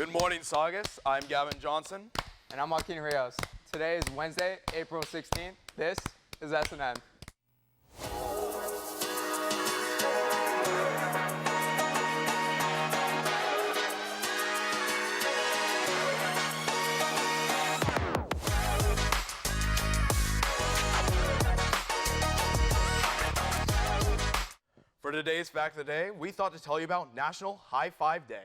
Good morning, Saugus. I'm Gavin Johnson. And I'm Joaquin Rios. Today is Wednesday, April 16th. This is SNN. For today's Fact of the Day, we thought to tell you about National High Five Day.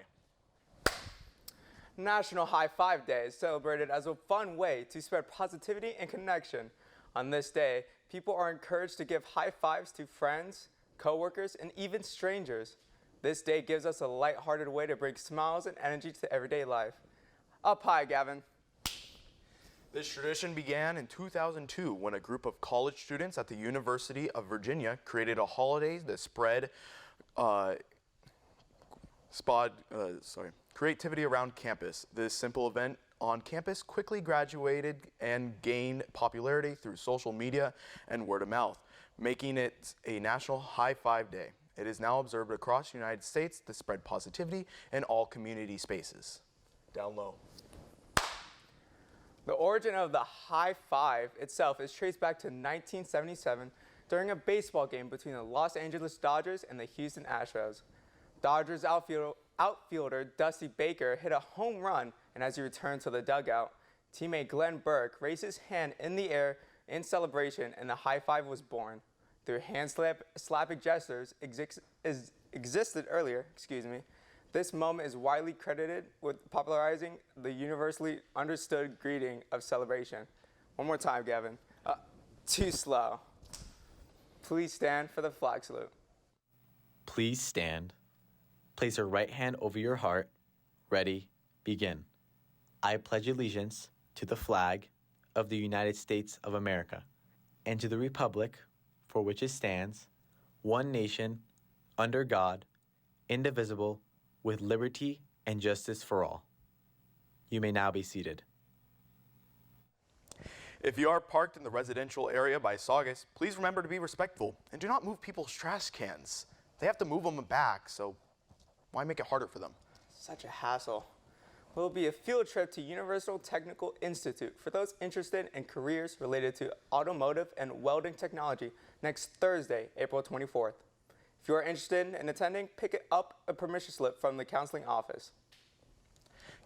National High Five Day is celebrated as a fun way to spread positivity and connection. On this day, people are encouraged to give high fives to friends, coworkers, and even strangers. This day gives us a lighthearted way to bring smiles and energy to everyday life. Up high, Gavin. This tradition began in 2002 when a group of college students at the University of Virginia created a holiday that spread creativity around campus. This simple event on campus quickly graduated and gained popularity through social media and word of mouth, making it a National High Five Day. It is now observed across the United States to spread positivity in all community spaces. Down low. The origin of the high five itself is traced back to 1977 during a baseball game between the Los Angeles Dodgers and the Houston Astros. Dodgers outfielder Dusty Baker hit a home run, and as he returned to the dugout, teammate Glenn Burke raised his hand in the air in celebration, and the high five was born. Through slapping gestures existed earlier, this moment is widely credited with popularizing the universally understood greeting of celebration. One more time, Gavin. Too slow. Please stand for the flag salute. Please stand. Place your right hand over your heart. Ready, begin. I pledge allegiance to the flag of the United States of America and to the republic for which it stands, one nation, under God, indivisible, with liberty and justice for all. You may now be seated. If you are parked in the residential area by Saugus, please remember to be respectful and do not move people's trash cans. They have to move them back, so why make it harder for them? Such a hassle. Will be a field trip to Universal Technical Institute for those interested in careers related to automotive and welding technology next Thursday, April 24th. If you are interested in attending, pick up a permission slip from the counseling office.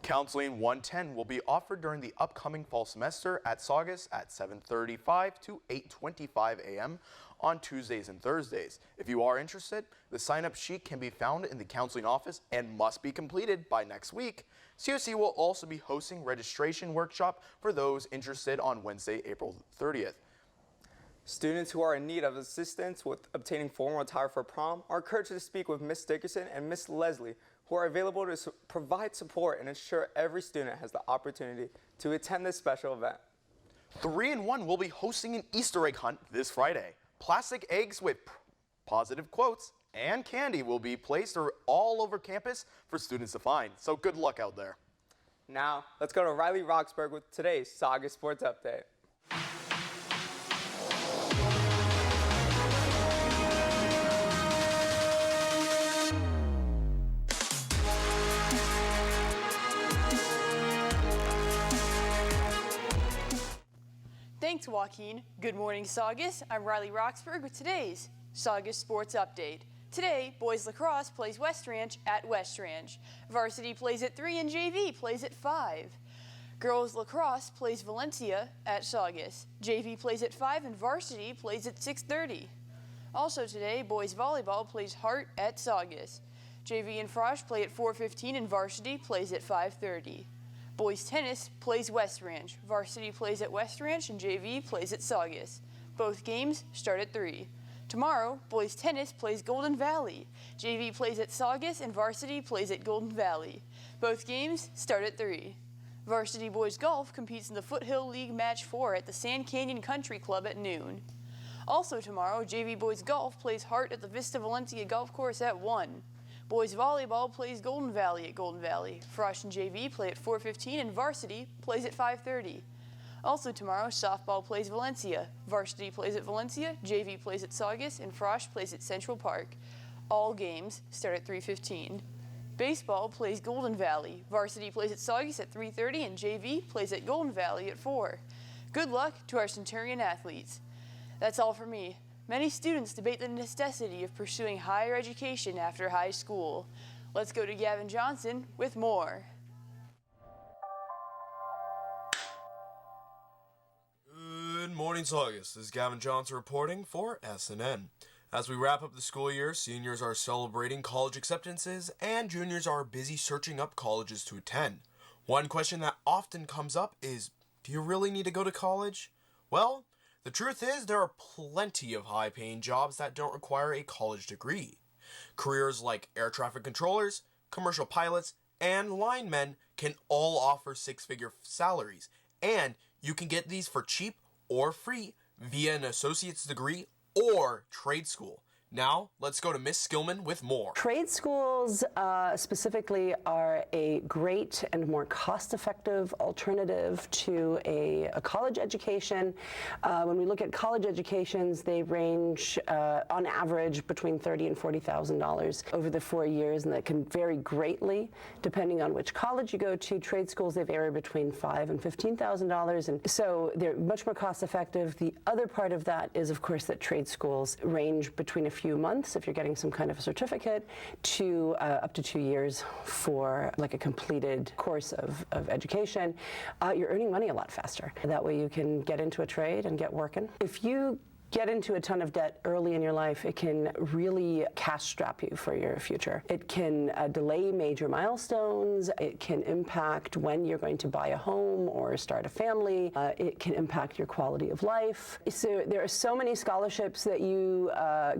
Counseling 110 will be offered during the upcoming fall semester at Saugus at 7:35 to 8:25 a.m. on Tuesdays and Thursdays. If you are interested, the sign-up sheet can be found in the counseling office and must be completed by next week. COC will also be hosting registration workshop for those interested on Wednesday, April 30th. Students who are in need of assistance with obtaining formal attire for prom are encouraged to speak with Ms. Dickerson and Ms. Leslie, who are available to provide support and ensure every student has the opportunity to attend this special event. 3-in-1 will be hosting an Easter egg hunt this Friday. Plastic eggs with positive quotes and candy will be placed all over campus for students to find, so good luck out there. Now, let's go to Riley Roxburgh with today's Saugus Sports Update. Thanks, Joaquin. Good morning, Saugus. I'm Riley Roxburgh with today's Saugus Sports Update. Today, boys lacrosse plays West Ranch at West Ranch. Varsity plays at 3 and JV plays at 5. Girls lacrosse plays Valencia at Saugus. JV plays at 5 and varsity plays at 6:30. Also today, boys volleyball plays Hart at Saugus. JV and Frosh play at 4:15 and varsity plays at 5:30. Boys tennis plays West Ranch. Varsity plays at West Ranch and JV plays at Saugus. Both games start at 3. Tomorrow, boys tennis plays Golden Valley. JV plays at Saugus and varsity plays at Golden Valley. Both games start at 3. Varsity boys golf competes in the Foothill League Match 4 at the Sand Canyon Country Club at noon. Also tomorrow, JV boys golf plays Hart at the Vista Valencia Golf Course at 1. Boys volleyball plays Golden Valley at Golden Valley. Frosh and JV play at 4:15 and varsity plays at 5:30. Also tomorrow, softball plays Valencia. Varsity plays at Valencia, JV plays at Saugus, and Frosh plays at Central Park. All games start at 3:15. Baseball plays Golden Valley. Varsity plays at Saugus at 3:30 and JV plays at Golden Valley at 4. Good luck to our Centurion athletes. That's all for me. Many students debate the necessity of pursuing higher education after high school. Let's go to Gavin Johnson with more. Good morning, Saugus. This is Gavin Johnson reporting for SNN. As we wrap up the school year, seniors are celebrating college acceptances and juniors are busy searching up colleges to attend. One question that often comes up is, do you really need to go to college? Well, the truth is there are plenty of high-paying jobs that don't require a college degree. Careers like air traffic controllers, commercial pilots, and linemen can all offer six-figure salaries, and you can get these for cheap or free via an associate's degree or trade school. Now, let's go to Miss Skillman with more. Trade schools specifically are a great and more cost-effective alternative to a college education. When we look at college educations, they range on average between $30,000 and $40,000 over the 4 years, and that can vary greatly depending on which college you go to. Trade schools, they vary between $5,000 and $15,000, and so they're much more cost-effective. The other part of that is, of course, that trade schools range between a few months if you're getting some kind of a certificate to up to 2 years for like a completed course of education. You're earning money a lot faster. That way you can get into a trade and get working. If you get into a ton of debt early in your life, it can really cash strap you for your future. It can delay major milestones. It can impact when you're going to buy a home or start a family. It can impact your quality of life. So there are so many scholarships that you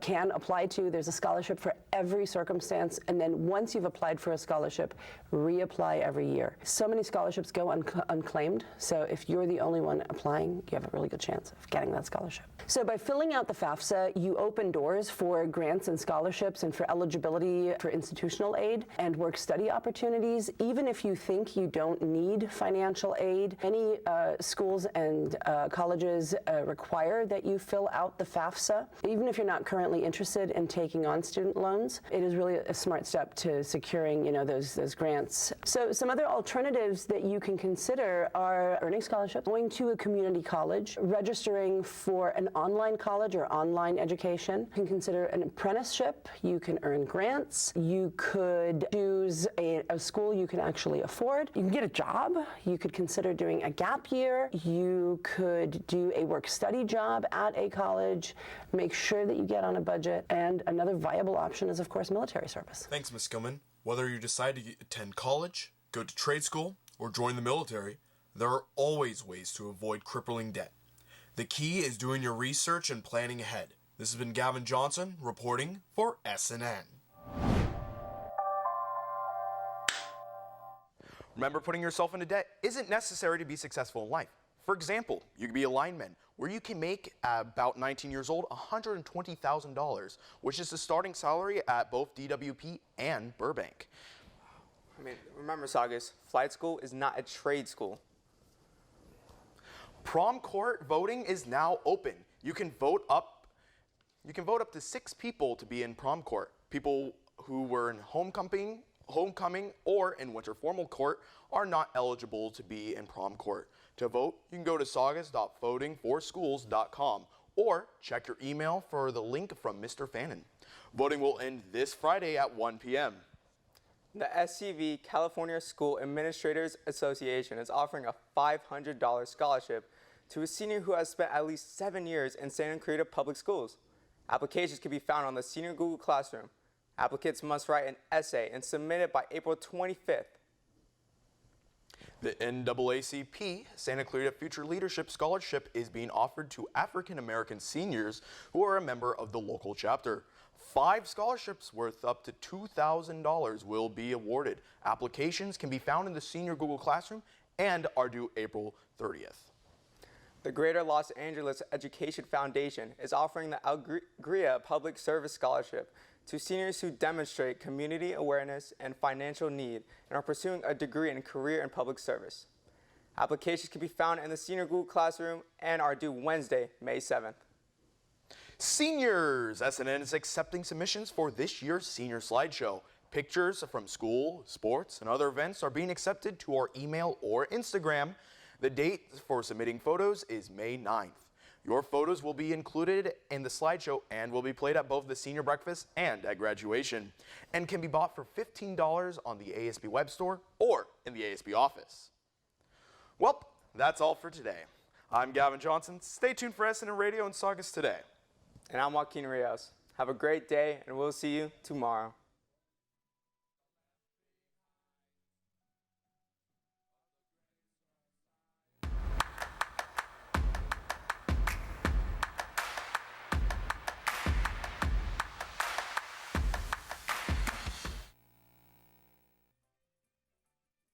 can apply to. There's a scholarship for every circumstance, and then once you've applied for a scholarship, reapply every year. So many scholarships go unclaimed, so if you're the only one applying, you have a really good chance of getting that scholarship. So by filling out the FAFSA, you open doors for grants and scholarships and for eligibility for institutional aid and work-study opportunities. Even if you think you don't need financial aid, many schools and colleges require that you fill out the FAFSA. Even if you're not currently interested in taking on student loans, it is really a smart step to securing, those grants. So some other alternatives that you can consider are earning scholarships, going to a community college, registering for an online college or online education. You can consider an apprenticeship. You can earn grants. You could choose a school you can actually afford. You can get a job. You could consider doing a gap year. You could do a work-study job at a college. Make sure that you get on a budget. And another viable option is, of course, military service. Thanks, Ms. Skillman. Whether you decide to attend college, go to trade school, or join the military, there are always ways to avoid crippling debt. The key is doing your research and planning ahead. This has been Gavin Johnson reporting for SNN. Remember, putting yourself into debt isn't necessary to be successful in life. For example, you could be a lineman, where you can make, about 19 years old, $120,000, which is the starting salary at both DWP and Burbank. Remember, Saugus, flight school is not a trade school. Prom court voting is now open. You can vote up to 6 people to be in prom court. People who were in homecoming or in winter formal court are not eligible to be in prom court. To vote, you can go to saugus.votingforschools.com or check your email for the link from Mr. Fannin. Voting will end this Friday at 1 p.m. The SCV California School Administrators Association is offering a $500 scholarship to a senior who has spent at least 7 years in Santa Clarita Public Schools. Applications can be found on the Senior Google Classroom. Applicants must write an essay and submit it by April 25th. The NAACP Santa Clarita Future Leadership Scholarship is being offered to African American seniors who are a member of the local chapter. 5 scholarships worth up to $2,000 will be awarded. Applications can be found in the Senior Google Classroom and are due April 30th. The Greater Los Angeles Education Foundation is offering the Algria Public Service Scholarship to seniors who demonstrate community awareness and financial need and are pursuing a degree in career and public service. Applications can be found in the Senior Google Classroom and are due Wednesday, May 7th. Seniors! SNN is accepting submissions for this year's Senior Slideshow. Pictures from school, sports, and other events are being accepted to our email or Instagram. The date for submitting photos is May 9th. Your photos will be included in the slideshow and will be played at both the senior breakfast and at graduation, and can be bought for $15 on the ASB web store or in the ASB office. Well, that's all for today. I'm Gavin Johnson. Stay tuned for SNN Radio and Saugus Today. And I'm Joaquin Rios. Have a great day, and we'll see you tomorrow.